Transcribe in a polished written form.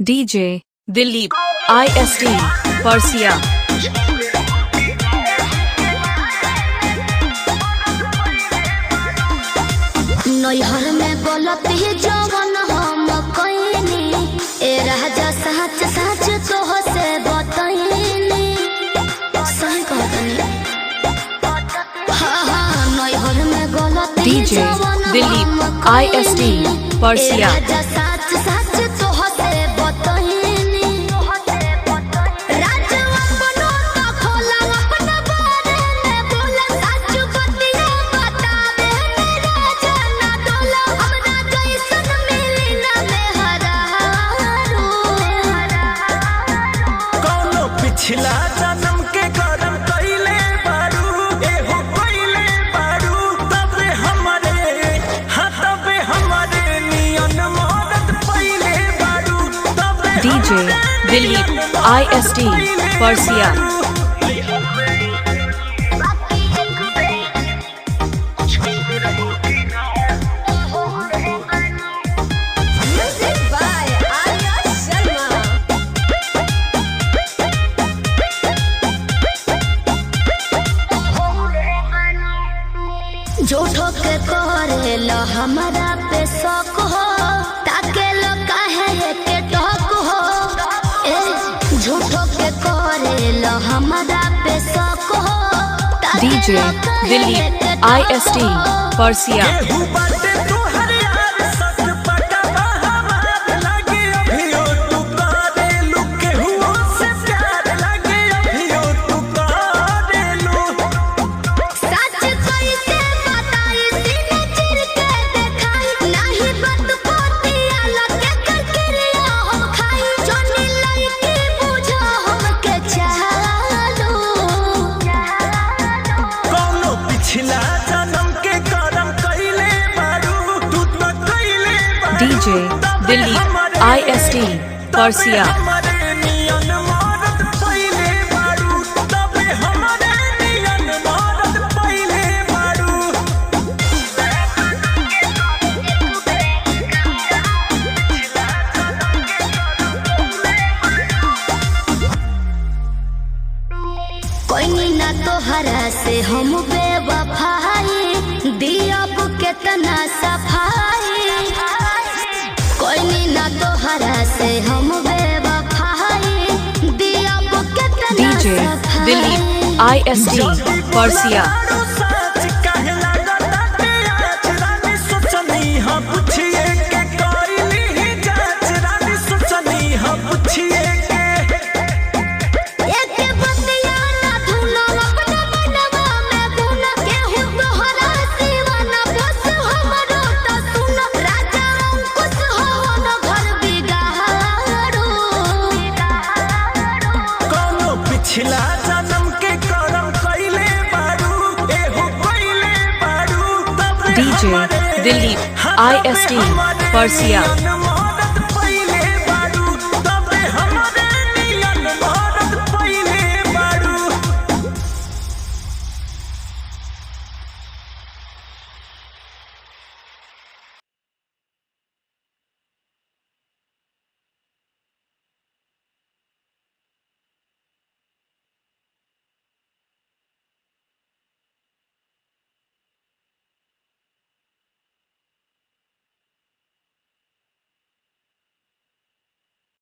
DJ Dilip IST Persia. नैहर में गलती जवन हम कइनी ए राजा सच सच तोह से बतइनी सही कहतनी। हाँ नैहर में गलती DJ दिलीप IST परसिया। सच सच तोह से बतइनी राजा अपनो तो खोला अपना बारे में बोला सच बतिया बतावे राजा ना डोला हमरा जैसन मिली ना मेहरारू। कौनो पिछला जन्म के कर्म कइले बारू एहो कइले बारू तबे हमरे हाँ तबे हमरे नियन मौत पइले बारू तबे DJ Dilip IST Parsiya. Music by Arya Sharma। झूठो के करेल हमरा पे शक हो ताके लो काहे के टक हो ए झूठो के करेल हमरा पे शक हो DJ दिलीप IST परसिया। केहू बाटे तोहर यार सच पटवा हमार लागे अभियो तू करेलू केहू से प्यार लागे अभियो तू करेलू सच कैसे बताई सीने चिर के देखाई नहीं बात पोतिया लगे करकिरिया हम खाई जोनी लइकी बुझो हमके चालू। कौनो पिछला जन्म के कर्म कइले बारू तू तो कइले बारू DJ दिलीप IST परसिया। हमरे नियन मौत पइले बारू तबे हमरे नियन मौत पइले बारू कोई ना तोहरा से हम बेवफाई दियब केतना सफाई कोई ना तोहरा से हम बेवफाई दियब केतना DJ सफाई। दिलीप IST परसिया। दारू सच काहे लागता ते आज रानी सोचनी हाँ पूछिए के कइली ही जांच रानी सोचनी हाँ पूछिए के एक बतिया ना धुनो अपना मनवा में गुना केहू तोहरा सिवा ना बस हमरो त सुन राजा अंकुश हो न घर बिगाड़ू। कौनो पिछला जन्म के कर्म कइले बारू एहो कइले बारू तबे DJ हमरे दिलीप हाँ तबे IST हमरे परसिया। नियन